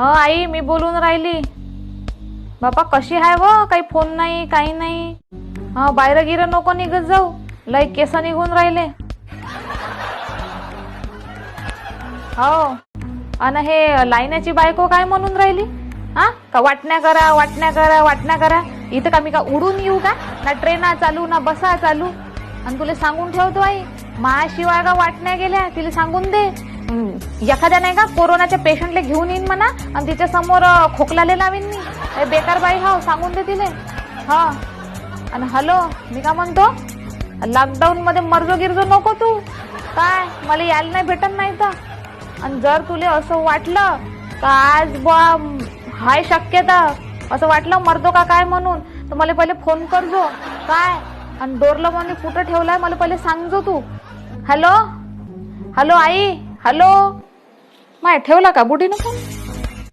आई मी बोलून राहिली. बापा कशी आहे व? काही फोन नाही काही नाही. बाहेर गिर नको निघत जाऊ, लय केस निघून राहिले. हो अन हे लाईनाची बायको काय म्हणून राहिली? का वाटण्या करा वाटण्या करा वाटण्या करा. इथं का मी का उडून येऊ का? ना ट्रेना चालू ना बसा चालू. आणि तुला सांगून ठेवतो आई, माझ्याशिवाय का वाटण्या गेल्या तिला सांगून दे. एखाद्या नाही का कोरोनाच्या पेशंटला घेऊन येईन म्हणा आणि तिच्या समोर खोकलाले लावीन मी. बेकार बाई हाव, सांगून दे तिले. आणि हॅलो मी का म्हणतो, लॉकडाऊन मध्ये मर्जो गिरजो नको तू. काय मला यायला नाही भेटत नाही तर. आणि जर तुले असं वाटलं का आज बा हाय शक्यता असं वाटलं मरतो का काय म्हणून, तर मला पहिले फोन करजो काय. आणि डोरला म्हणे कुठं ठेवलाय मला पहिले सांगजो तू. हॅलो हॅलो आई हॅलो. माय ठेवला का बुढीनं फोन?